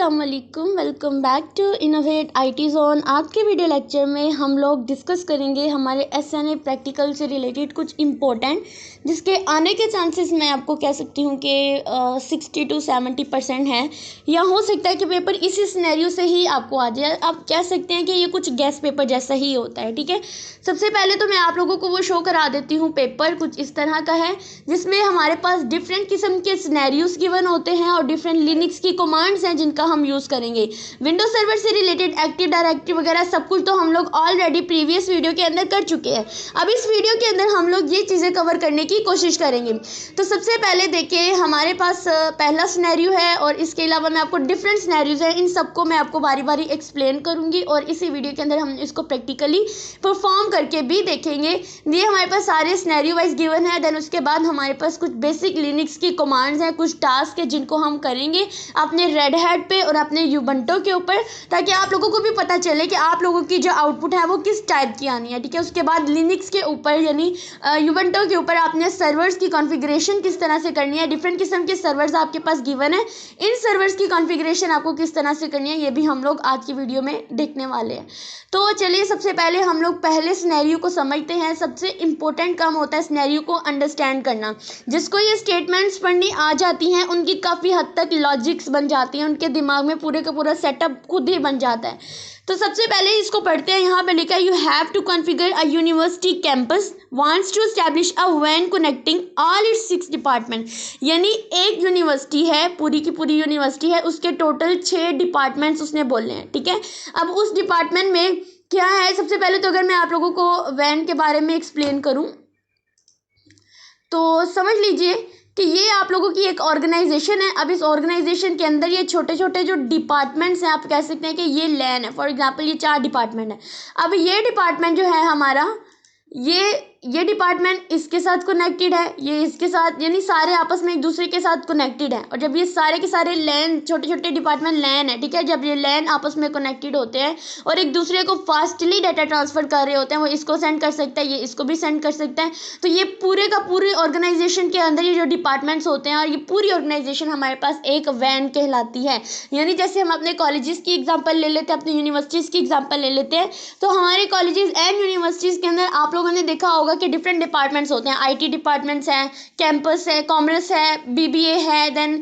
अस्सलाम वालेकुम, welcome back to innovate IT zone. आज के वीडियो लेक्चर में हम लोग डिस्कस करेंगे हमारे एसएनए प्रैक्टिकल से रिलेटेड कुछ इम्पोर्टेंट, जिसके आने के चांसेस मैं आपको कह सकती हूँ कि 60 to 70% है, या हो सकता है कि पेपर इसी सिनेरियो से ही आपको आ जाए। आप कह सकते हैं कि ये कुछ गेस्ट पेपर जैसा ही होता है। ठीक है, सबसे पहले तो मैं आप लोगों को वो शो करा देती हूँ। पेपर कुछ इस तरह का है जिसमें हमारे पास डिफरेंट किस्म के सिनेरियोज गिवन होते हैं और डिफरेंट लिनक्स की कमांड्स हैं जिनका हम यूज़ करेंगे। विंडोज सर्वर से रिलेटेड एक्टिव डायरेक्टरी वगैरह सब कुछ तो हम लोग ऑलरेडी प्रीवियस वीडियो के अंदर कर चुके हैं। अब इस वीडियो के अंदर हम लोग ये चीज़ें कवर करने की कोशिश करेंगे। तो सबसे पहले देखिए, हमारे पास पहला सिनेरियो है और इसके अलावा मैं आपको डिफरेंट सिनेरियोज हैं, इन सबको मैं आपको बारी बारी एक्सप्लेन करूंगी और इसी वीडियो के अंदर हम इसको प्रैक्टिकली परफॉर्म करके भी देखेंगे। ये हमारे पास सारे सिनेरियो वाइज गिवन है। देन उसके बाद हमारे पास कुछ बेसिक लिनक्स की कमांड्स हैं, कुछ टास्क है जिनको हम करेंगे अपने रेड हैट पे और अपने यूबंटो के ऊपर, ताकि आप लोगों को भी पता चले कि आप लोगों की जो आउटपुट है वो किस टाइप की आनी है। ठीक है, उसके बाद लिनक्स के ऊपर यानी यूबंटो के ऊपर आपने सर्वर्स की कॉन्फ़िगरेशन किस तरह से करनी है। डिफरेंट किस्म के सर्वर्स आपके पास गिवन है, इन सर्वर्स की कॉन्फ़िगरेशन आपको किस तरह से करनी है ये भी हम लोग आज की वीडियो में देखने वाले हैं। तो चलिए, सबसे पहले हम लोग पहले सिनेरियो को समझते हैं। सबसे इंपॉर्टेंट काम होता है सिनेरियो को अंडरस्टैंड करना। जिसको ये स्टेटमेंट्स पढ़नी आ जाती हैं उनकी काफ़ी हद तक लॉजिक्स बन जाती हैं, उनके दिमाग में पूरे का पूरा सेटअप खुद ही बन जाता है। तो सबसे पहले इसको पढ़ते हैं। यहाँ पे लिखा है, you have to configure a university campus wants to establish a वैन कनेक्टिंग ऑल इट्स 6 डिपार्टमेंट। यानी एक यूनिवर्सिटी है, पूरी की पूरी यूनिवर्सिटी है, उसके टोटल 6 डिपार्टमेंट्स उसने बोलने हैं। ठीक है, अब उस डिपार्टमेंट में क्या है, सबसे पहले तो अगर मैं आप लोगों को वैन के बारे में एक्सप्लेन करूं तो समझ लीजिए कि ये आप लोगों की एक ऑर्गेनाइजेशन है। अब इस ऑर्गेनाइजेशन के अंदर ये छोटे छोटे जो डिपार्टमेंट्स हैं, आप कह सकते हैं कि ये लैन है। फॉर एग्जांपल ये 4 डिपार्टमेंट है। अब ये डिपार्टमेंट जो है हमारा, ये डिपार्टमेंट इसके साथ कनेक्टेड है, ये इसके साथ, यानी सारे आपस में एक दूसरे के साथ कनेक्टेड है। और जब ये सारे के सारे लैन, छोटे छोटे डिपार्टमेंट लैन है, ठीक है, जब ये लैन आपस में कनेक्टेड होते हैं और एक दूसरे को फास्टली डाटा ट्रांसफर कर रहे होते हैं, वो इसको सेंड कर सकता है, ये इसको भी सेंड कर सकता है। तो ये पूरे का पूरे ऑर्गेनाइजेशन के अंदर ये जो डिपार्टमेंट्स होते हैं और ये पूरी ऑर्गेनाइजेशन हमारे पास एक वैन कहलाती है। यानी जैसे हम अपने कॉलेजेस की एग्जाम्पल ले लेते हैं, अपनी यूनिवर्सिटीज़ की एग्जाम्पल ले लेते हैं, तो हमारे कॉलेजेस एंड यूनिवर्सिटीज़ के अंदर आप लोगों ने देखा होगा कि डिफरेंट डिपार्टमेंट्स होते हैं। आईटी डिपार्टमेंट्स हैं, कैंपस है, कॉमर्स है, बीबीए है, देन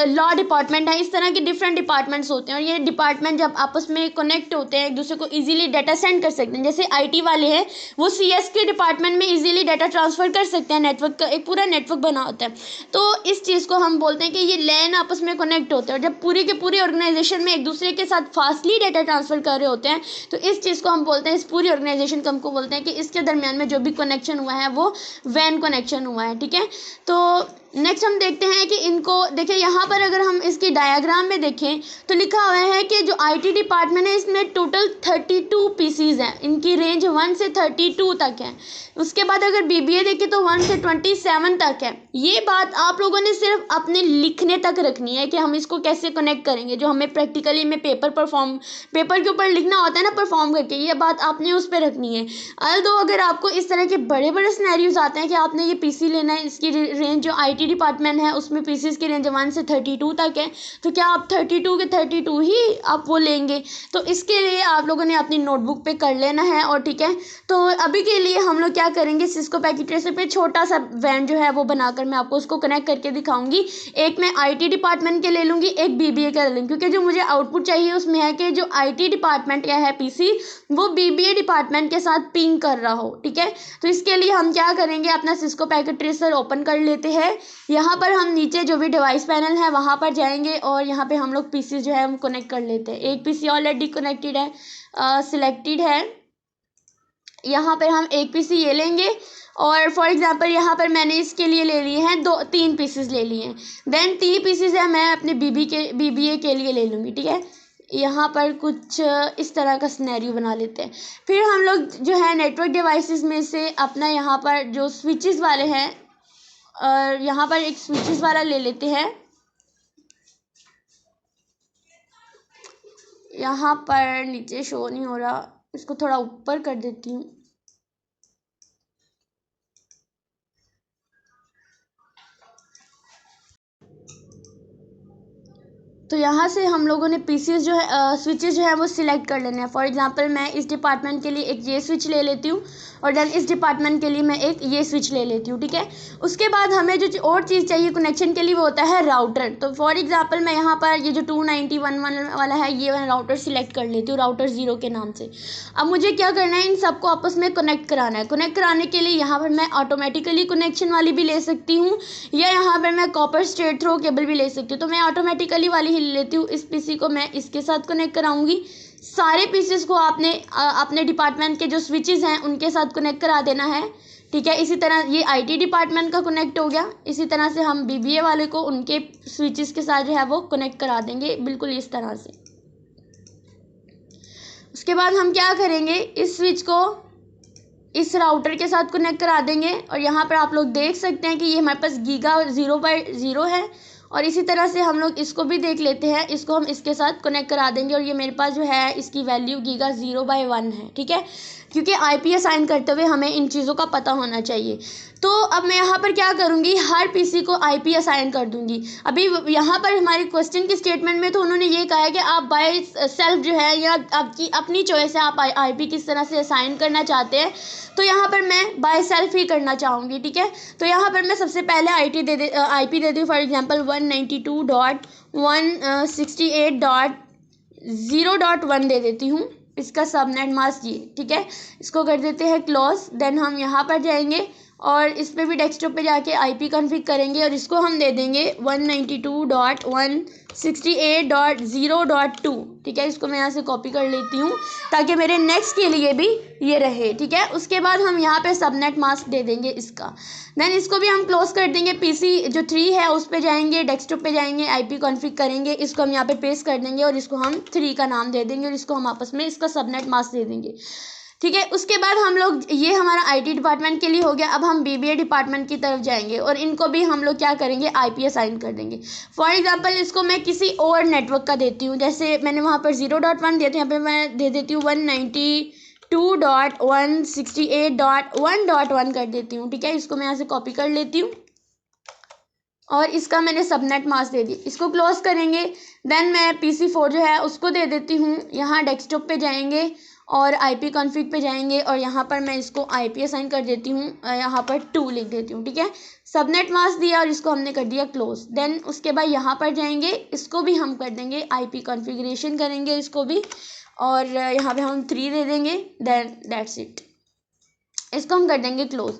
लॉ डिपार्टमेंट है। इस तरह के डिफरेंट डिपार्टमेंट्स होते हैं और ये डिपार्टमेंट जब आपस में कनेक्ट होते हैं, एक दूसरे को इजीली डाटा सेंड कर सकते हैं। जैसे आईटी वाले हैं, वो सीएस के डिपार्टमेंट में इजीली डाटा ट्रांसफर कर सकते हैं, नेटवर्क का एक पूरा नेटवर्क बना होता है। तो इस चीज़ को हम बोलते हैं कि ये लैन आपस में कनेक्ट होते हैं और जब पूरे के पूरे ऑर्गेनाइजेशन में एक दूसरे के साथ फास्टली डाटा ट्रांसफर कर रहे होते हैं, तो इस चीज़ को हम बोलते हैं, इस पूरी ऑर्गेनाइजेशन को हमको बोलते हैं कि इसके दरमियान में जो भी कनेक्शन हुआ है वो वैन कनेक्शन हुआ है। ठीक है, तो नेक्स्ट हम देखते हैं कि इनको देखिए, यहाँ पर अगर हम इसकी डायग्राम में देखें तो लिखा हुआ है कि जो आईटी डिपार्टमेंट है इसमें टोटल 32 पीसीज हैं, इनकी रेंज 1 से 32 तक है। उसके बाद अगर बीबीए देखें तो 1 से 27 तक है। ये बात आप लोगों ने सिर्फ अपने लिखने तक रखनी है कि हम इसको कैसे कनेक्ट करेंगे, जो हमें प्रैक्टिकली में पेपर के ऊपर लिखना होता है ना, परफॉर्म करके, ये बात आपने उस पर रखनी है। अल्दो अगर आपको इस तरह के बड़े बड़े सिनेरियोज आते हैं कि आपने ये पीसी लेना है, इसकी रेंज जो आईटी डिपार्टमेंट है उसमें पीसीज की रेंज 1 से 32 तक है, तो क्या आप 32 के 32 ही आप वो लेंगे? तो इसके लिए आप लोगों ने अपनी नोटबुक पे कर लेना है। और ठीक है, तो अभी के लिए हम लोग क्या करेंगे, सिस्को पैकेट ट्रेसर पे छोटा सा वैन जो है वो बनाकर मैं आपको उसको कनेक्ट करके दिखाऊंगी। एक मैं आईटी डिपार्टमेंट के ले लूँगी, एक बीबीए का ले लूँगी, क्योंकि जो मुझे आउटपुट चाहिए उसमें है कि जो आईटी डिपार्टमेंट का है पीसी वो बीबीए डिपार्टमेंट के साथ पिंग कर रहा हो। ठीक है, तो इसके लिए हम क्या करेंगे, अपना सिस्को पैकेट ट्रेसर ओपन कर लेते हैं। यहाँ पर हम नीचे जो भी डिवाइस पैनल है वहाँ पर जाएंगे और यहाँ पे हम लोग पीसी जो है हम कनेक्ट कर लेते हैं। एक पीसी ऑलरेडी कनेक्टेड है, सिलेक्टेड है। यहाँ पर हम एक पीसी ये लेंगे और फॉर एग्जांपल यहाँ पर मैंने इसके लिए ले लिए हैं 3 पीसेस ले लिए हैं। देन 3 पीसेस है मैं अपने बीबीए के लिए ले लूँगी। ठीक है, यहाँ पर कुछ इस तरह का सिनेरियो बना लेते हैं। फिर हम लोग जो है नेटवर्क डिवाइसेस में से अपना यहाँ पर जो स्विचेस वाले हैं, और यहाँ पर एक स्विचेस वाला ले लेते हैं। यहाँ पर नीचे शो नहीं हो रहा, इसको थोड़ा ऊपर कर देती हूँ। तो यहाँ से हम लोगों ने पीसीएस जो है स्विचेस जो है वो सिलेक्ट कर लेने हैं। फॉर एग्जांपल मैं इस डिपार्टमेंट के लिए एक ये स्विच ले लेती हूँ और देन इस डिपार्टमेंट के लिए मैं एक ये स्विच ले लेती हूँ, ठीक है। उसके बाद हमें जो और चीज़ चाहिए कनेक्शन के लिए वो होता है राउटर। तो फॉर एग्जांपल मैं यहाँ पर ये जो 290.11 वाला है ये मैं राउटर सिलेक्ट कर लेती हूँ, राउटर 0 के नाम से। अब मुझे क्या करना है, इन सबको आपस में कनेक्ट कराना है। कनेक्ट कराने के लिए यहाँ पर मैं ऑटोमेटिकली कनेक्शन वाली भी ले सकती हूँ या यहाँ पर मैं कॉपर स्ट्रेट थ्रो केबल भी ले सकती हूँ। तो मैं ऑटोमेटिकली वाली ही लेती हूँ। इस पीसी को मैं इसके साथ कनेक्ट कराऊंगी। सारे पीसेस को आपने अपने डिपार्टमेंट के जो स्विचेस हैं उनके साथ कनेक्ट करा देना है, ठीक है। इसी तरह ये आईटी डिपार्टमेंट का कनेक्ट हो गया। इसी तरह से हम बीबीए वाले को उनके स्विचेस के साथ जो है वो कनेक्ट करा देंगे, बिल्कुल इस तरह से। उसके बाद हम क्या करेंगे, इस स्विच को इस राउटर के साथ कनेक्ट करा देंगे और यहाँ पर आप लोग देख सकते हैं कि ये हमारे पास गीगा 0/0 है। और इसी तरह से हम लोग इसको भी देख लेते हैं, इसको हम इसके साथ कनेक्ट करा देंगे और ये मेरे पास जो है इसकी वैल्यू गीगा 0/1 है, ठीक है। क्योंकि आईपी असाइन करते हुए हमें इन चीज़ों का पता होना चाहिए। तो अब मैं यहाँ पर क्या करूँगी, हर पीसी को आईपी असाइन कर दूँगी। अभी यहाँ पर हमारे क्वेश्चन की स्टेटमेंट में तो उन्होंने ये कहा है कि आप बाय सेल्फ जो है या आपकी अपनी चॉइस है, आप आईपी किस तरह से असाइन करना चाहते हैं। तो यहाँ पर मैं बाय सेल्फ ही करना चाहूँगी, ठीक है। तो यहाँ पर मैं सबसे पहले आईपी दे दूँ। फॉर एग्जांपल 192.168.0.1 दे देती हूँ। इसका सबनेट मास्क ये, ठीक है। इसको कर देते हैं क्लोज। देन हम यहाँ पर जाएंगे और इस पर भी डेस्कटॉप पे जाके आईपी कॉन्फ़िग करेंगे और इसको हम दे देंगे 192.168.0.2, ठीक है। इसको मैं यहाँ से कॉपी कर लेती हूँ ताकि मेरे नेक्स्ट के लिए भी ये रहे, ठीक है। उसके बाद हम यहाँ पे सबनेट मास्क दे देंगे इसका। देन इसको भी हम क्लोज कर देंगे। पीसी जो 3 है उस पे जाएंगे, डेस्कटॉप पे जाएंगे, आईपी कॉन्फ़िग करेंगे, इसको हम यहाँ पे पेस्ट कर देंगे और इसको हम 3 का नाम दे देंगे और इसको हम आपस में इसका सबनेट मास्क दे देंगे, ठीक है। उसके बाद हम लोग, ये हमारा आईटी डिपार्टमेंट के लिए हो गया। अब हम बीबीए डिपार्टमेंट की तरफ जाएंगे और इनको भी हम लोग क्या करेंगे, आईपी असाइन कर देंगे। फॉर एग्जांपल इसको मैं किसी और नेटवर्क का देती हूँ, जैसे मैंने वहाँ पर 0.1 दिया था, यहाँ पे मैं दे देती हूँ 192.168.1.1 कर देती हूँ, ठीक है। इसको मैं यहाँ से कॉपी कर लेती हूँ और इसका मैंने सबनेट मास्क दे दिया। इसको क्लोज करेंगे। देन मैं PC4 जो है उसको दे देती हूँ। यहाँ डेस्कटॉप पे जाएंगे और आईपी कॉन्फ़िग पे जाएंगे और यहाँ पर मैं इसको आईपी असाइन कर देती हूँ, यहाँ पर 2 लिख देती हूँ, ठीक है। सबनेट मास्क दिया और इसको हमने कर दिया क्लोज। देन उसके बाद यहाँ पर जाएंगे, इसको भी हम कर देंगे आईपी कॉन्फ़िगरेशन करेंगे इसको भी और यहाँ पे हम 3 दे देंगे। देन दैट्स इट, इसको हम कर देंगे क्लोज।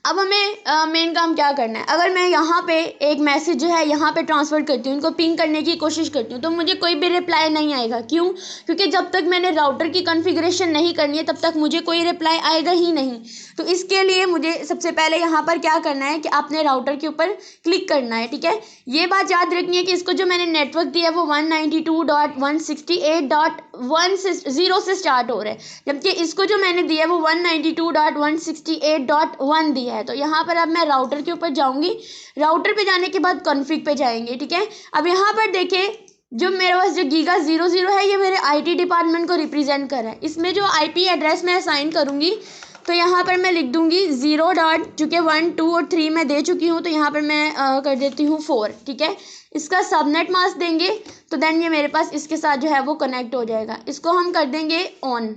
अब हमें मेन काम क्या करना है, अगर मैं यहाँ पे एक मैसेज जो है यहाँ पे ट्रांसफ़र करती हूँ, इनको पिंग करने की कोशिश करती हूँ, तो मुझे कोई भी रिप्लाई नहीं आएगा। क्यों? क्योंकि जब तक मैंने राउटर की कॉन्फ़िगरेशन नहीं करनी है तब तक मुझे कोई रिप्लाई आएगा ही नहीं। तो इसके लिए मुझे सबसे पहले यहाँ पर क्या करना है कि आपने राउटर के ऊपर क्लिक करना है, ठीक है। ये बात याद रखनी है कि इसको जो मैंने नेटवर्क दिया है वो 192.168.1.0 से स्टार्ट हो रहा है, जबकि इसको जो मैंने दिया है वो 192.168.1 दिया है। तो यहाँ पर अब मैं राउटर के ऊपर जाऊँगी। राउटर पे जाने के बाद कॉन्फ़िग पे जाएंगे, ठीक है। अब यहाँ पर देखें, जो मेरे पास जो गीगा 00 है ये मेरे आईटी डिपार्टमेंट को रिप्रेजेंट कर रहा है। इसमें जो आईपी एड्रेस मैं असाइन करूँगी तो यहाँ पर मैं लिख दूँगी 0. चूँकि 1, 2 और 3 मैं दे चुकी हूँ तो यहाँ पर मैं कर देती हूँ 4, ठीक है। इसका सबनेट मास्क देंगे तो देन ये मेरे पास इसके साथ जो है वो कनेक्ट हो जाएगा। इसको हम कर देंगे ऑन।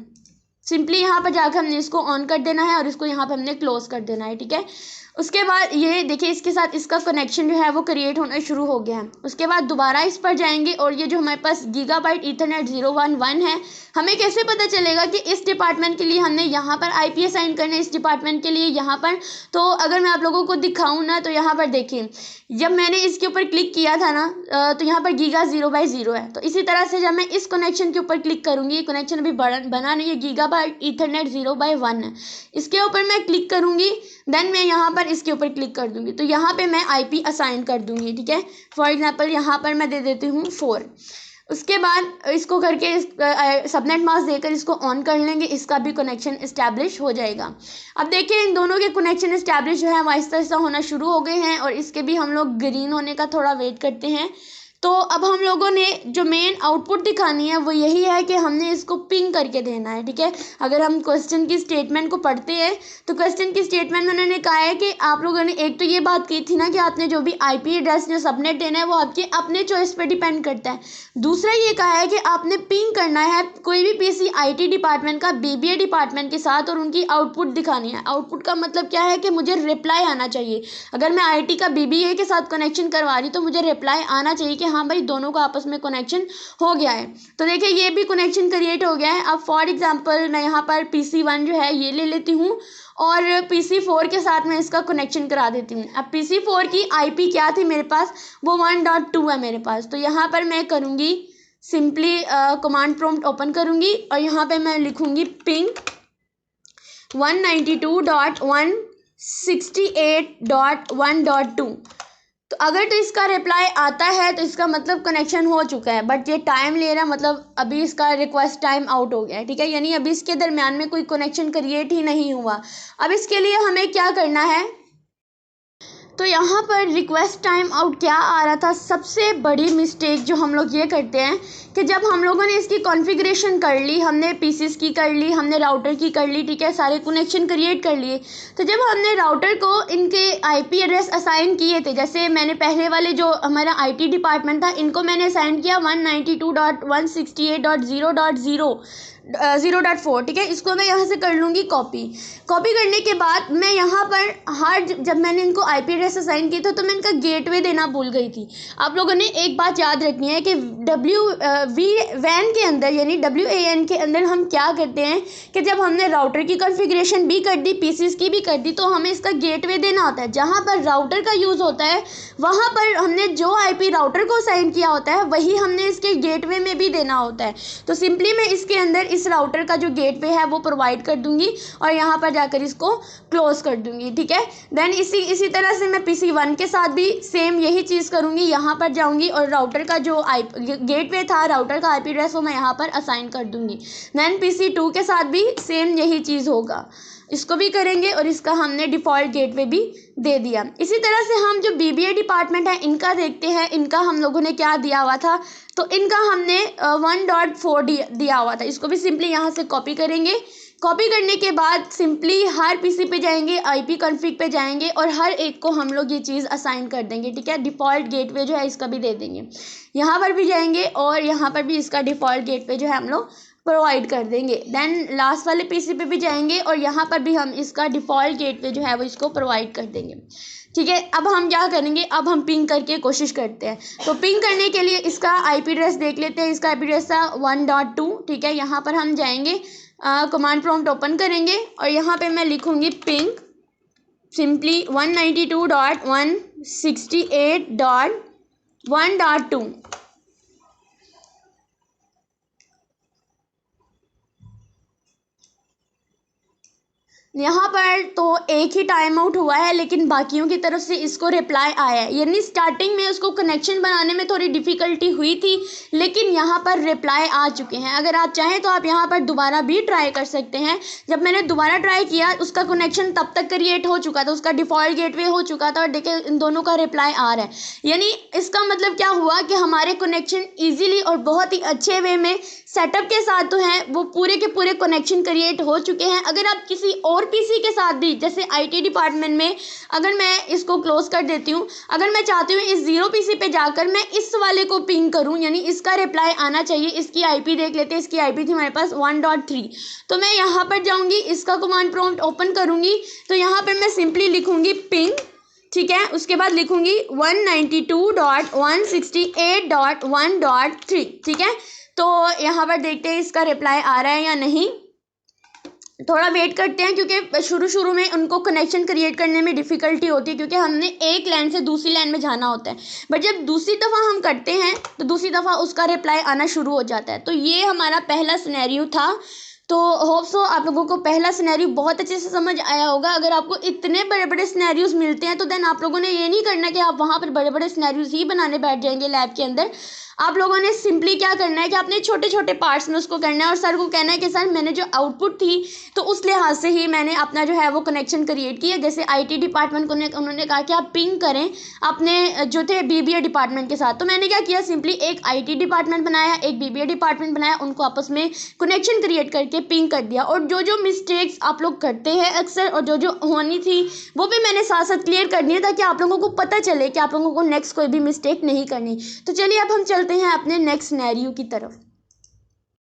सिंपली यहाँ पर जाकर हमने इसको ऑन कर देना है और इसको यहाँ पर हमने क्लोज कर देना है, ठीक है। उसके बाद ये देखिए इसके साथ इसका कनेक्शन जो है वो क्रिएट होना शुरू हो गया है। उसके बाद दोबारा इस पर जाएंगे और ये जो हमारे पास गीगाबाइट ईथरनेट 011 है, हमें कैसे पता चलेगा कि इस डिपार्टमेंट के लिए हमने यहाँ पर आईपी असाइन करना है, इस डिपार्टमेंट के लिए यहाँ पर। तो अगर मैं आप लोगों को दिखाऊँ ना तो यहाँ पर देखिए, जब मैंने इसके ऊपर क्लिक किया था ना तो यहाँ पर गीगा 0/0 है। तो इसी तरह से जब मैं इस कनेक्शन के ऊपर क्लिक करूँगी, कनेक्शन अभी बना नहीं है, गीगाबाइट ईथरनेट 0/1 है, इसके ऊपर मैं क्लिक करूँगी। देन मैं यहाँ पर इसके ऊपर क्लिक कर दूँगी तो यहाँ पे मैं आईपी असाइन कर दूँगी, ठीक है। फॉर एग्जांपल यहाँ पर मैं दे देती हूँ 4। उसके बाद इसको करके सबनेट मास्क देकर इसको ऑन कर लेंगे, इसका भी कनेक्शन इस्टेब्लिश हो जाएगा। अब देखिए इन दोनों के कनेक्शन इस्टेब्लिश जो है आहिस्ता आहिस्ता होना शुरू हो गए हैं और इसके भी हम लोग ग्रीन होने का थोड़ा वेट करते हैं। तो अब हम लोगों ने जो मेन आउटपुट दिखानी है वो यही है कि हमने इसको पिंग करके देना है, ठीक है। अगर हम क्वेश्चन की स्टेटमेंट को पढ़ते हैं तो क्वेश्चन की स्टेटमेंट में उन्होंने कहा है कि आप लोगों ने एक तो ये बात की थी ना कि आपने जो भी आईपी एड्रेस जो सबनेट देना है वो आपके अपने चॉइस पे डिपेंड करता है। दूसरा ये कहा है कि आपने पिंग करना है कोई भी पीसी आईटी डिपार्टमेंट का बीबीए डिपार्टमेंट के साथ और उनकी आउटपुट दिखानी है। आउटपुट का मतलब क्या है कि मुझे रिप्लाई आना चाहिए। अगर मैं आईटी का बीबीए के साथ कनेक्शन करवा रही तो मुझे रिप्लाई आना चाहिए कि हाँ भाई दोनों का आपस में कनेक्शन हो गया है। तो देखिए ये भी कनेक्शन क्रिएट हो गया है। अब फॉर एग्जांपल मैं यहाँ पर PC1 जो है ये ले लेती हूँ और PC4 के साथ मैं इसका कनेक्शन करा देती हूँ। अब PC4 की आईपी क्या थी मेरे पास, वो 1.2 है मेरे पास। तो यहाँ पर मैं करूँगी सिंपली कमांड प्रॉम्प्ट ओपन करूँगी और यहाँ पे मैं लिखूँगी पिंग 192.168.1.2। तो अगर तो इसका रिप्लाई आता है तो इसका मतलब कनेक्शन हो चुका है, बट ये टाइम ले रहा है, मतलब अभी इसका रिक्वेस्ट टाइम आउट हो गया है, ठीक है। यानी अभी इसके दरम्यान में कोई कनेक्शन क्रिएट ही नहीं हुआ। अब इसके लिए हमें क्या करना है, तो यहाँ पर रिक्वेस्ट टाइम आउट क्या आ रहा था, सबसे बड़ी मिस्टेक जो हम लोग ये करते हैं कि जब हम लोगों ने इसकी कॉन्फ़िगरेशन कर ली, हमने पीसीस की कर ली, हमने राउटर की कर ली, ठीक है, सारे कनेक्शन क्रिएट कर लिए। तो जब हमने राउटर को इनके आईपी एड्रेस असाइन किए थे, जैसे मैंने पहले वाले जो हमारा आईटी डिपार्टमेंट था इनको मैंने असाइन किया 192.168.0.0.4, ठीक है। इसको मैं यहाँ से कर लूँगी कॉपी करने के बाद मैं यहाँ पर जब मैंने इनको आईपी एड्रेस असाइन किया था तो मैं इनका गेटवे देना भूल गई थी। आप लोगों ने एक बात याद रखनी है कि WAN के अंदर यानी WAN के अंदर हम क्या करते हैं कि जब हमने राउटर की कॉन्फ़िगरेशन भी कर दी, पीसीस की भी कर दी, तो हमें इसका गेटवे देना होता है। जहाँ पर राउटर का यूज़ होता है वहाँ पर हमने जो आईपी राउटर को असाइन किया होता है वही हमने इसके गेटवे में भी देना होता है। तो सिंपली मैं इसके अंदर इस राउटर का जो गेटवे है वो प्रोवाइड कर दूंगी और यहाँ पर जाकर इसको क्लोज कर दूंगी, ठीक है। देन इसी तरह से मैं PC1 के साथ भी सेम यही चीज़ करूँगी। यहाँ पर जाऊँगी और राउटर का जो गेटवे था, राउटर का आईपी एड्रेस, वो मैं यहाँ पर असाइन कर दूंगी। देन PC2 के साथ भी सेम यही चीज़ होगा, इसको भी करेंगे और इसका हमने डिफ़ॉल्ट गेटवे भी दे दिया। इसी तरह से हम जो बीबीए डिपार्टमेंट है इनका देखते हैं, इनका हम लोगों ने क्या दिया हुआ था, तो इनका हमने 1.4 दिया हुआ था। इसको भी सिंपली यहाँ से कॉपी करेंगे। कॉपी करने के बाद सिंपली हर पीसी पे जाएंगे, आईपी कॉन्फ़िग पे जाएंगे और हर एक को हम लोग ये चीज़ असाइन कर देंगे, ठीक है। डिफ़ॉल्ट गेटवे जो है इसका भी दे देंगे, यहाँ पर भी जाएंगे और यहाँ पर भी इसका डिफ़ॉल्ट गेटवे जो है हम लोग प्रोवाइड कर देंगे। देन लास्ट वाले पीसी पे भी जाएंगे और यहाँ पर भी हम इसका डिफ़ॉल्ट गेटवे जो है वो इसको प्रोवाइड कर देंगे, ठीक है। अब हम क्या करेंगे, अब हम पिंग करके कोशिश करते हैं। तो पिंग करने के लिए इसका आईपी एड्रेस देख लेते हैं। इसका आईपी एड्रेस था 1.2, ठीक है। यहाँ पर हम जाएंगे, कमांड प्रॉम्प्ट ओपन करेंगे और यहाँ पे मैं लिखूँगी पिंग सिंपली 192.168.1.2। यहाँ पर तो एक ही टाइम आउट हुआ है लेकिन बाकियों की तरफ से इसको रिप्लाई आया है। यानी स्टार्टिंग में उसको कनेक्शन बनाने में थोड़ी डिफ़िकल्टी हुई थी लेकिन यहाँ पर रिप्लाई आ चुके हैं। अगर आप चाहें तो आप यहाँ पर दोबारा भी ट्राई कर सकते हैं। जब मैंने दोबारा ट्राई किया उसका कनेक्शन तब तक क्रिएट हो चुका था, उसका डिफ़ॉल्ट गेटवे हो चुका था और देखिए इन दोनों का रिप्लाई आ रहा है। यानी इसका मतलब क्या हुआ कि हमारे कनेक्शन ईजीली और बहुत ही अच्छे वे में सेटअप के साथ तो हैं वो पूरे के पूरे कनेक्शन क्रिएट हो चुके हैं। अगर आप किसी और पीसी के साथ भी, जैसे आईटी डिपार्टमेंट में अगर मैं इसको क्लोज कर देती हूँ, अगर मैं चाहती हूँ इस 0 पीसी पे जाकर मैं इस वाले को पिंग करूँ, यानी इसका रिप्लाई आना चाहिए। इसकी आईपी देख लेते हैं, इसकी आईपी थी हमारे पास 1.3। तो मैं यहाँ पर जाऊँगी, इसका कमांड प्रॉम्प्ट ओपन करूँगी तो यहाँ पर मैं सिंपली लिखूँगी पिंग, ठीक है। उसके बाद लिखूँगी 192.168.1.3, ठीक है। तो यहाँ पर देखते हैं इसका रिप्लाई आ रहा है या नहीं, थोड़ा वेट करते हैं क्योंकि शुरू में उनको कनेक्शन क्रिएट करने में डिफ़िकल्टी होती है क्योंकि हमने एक लाइन से दूसरी लाइन में जाना होता है। बट जब दूसरी दफ़ा हम करते हैं तो दूसरी दफ़ा उसका रिप्लाई आना शुरू हो जाता है। तो ये हमारा पहला सिनेरियो था। तो होप सो आप लोगों को पहला सिनेरियो बहुत अच्छे से समझ आया होगा। अगर आपको इतने बड़े बड़े सिनेरियोज मिलते हैं तो देन आप लोगों ने ये नहीं करना कि आप वहाँ पर बड़े बड़े सिनेरियोज ही बनाने बैठ जाएंगे लैब के अंदर। आप लोगों ने सिंपली क्या करना है कि अपने छोटे छोटे पार्ट्स में उसको करना है और सर को कहना है कि सर मैंने जो आउटपुट थी तो उस लिहाज से ही मैंने अपना जो है वो कनेक्शन क्रिएट किया। जैसे आईटी डिपार्टमेंट को उन्होंने कहा कि आप पिंग करें अपने जो थे बीबीए डिपार्टमेंट के साथ, तो मैंने क्या किया, सिंपली एक आईटी डिपार्टमेंट बनाया, एक बीबीए डिपार्टमेंट बनाया, उनको आपस में कनेक्शन क्रिएट करके पिंग कर दिया। और जो जो मिस्टेक्स आप लोग करते हैं अक्सर और जो जो होनी थी वो भी मैंने साथ साथ क्लियर कर दिया ताकि आप लोगों को पता चले कि आप लोगों को नेक्स्ट कोई भी मिस्टेक नहीं करनी। तो चलिए अब हम चलते हैं अपने नेक्स्ट सिनेरियो की तरफ।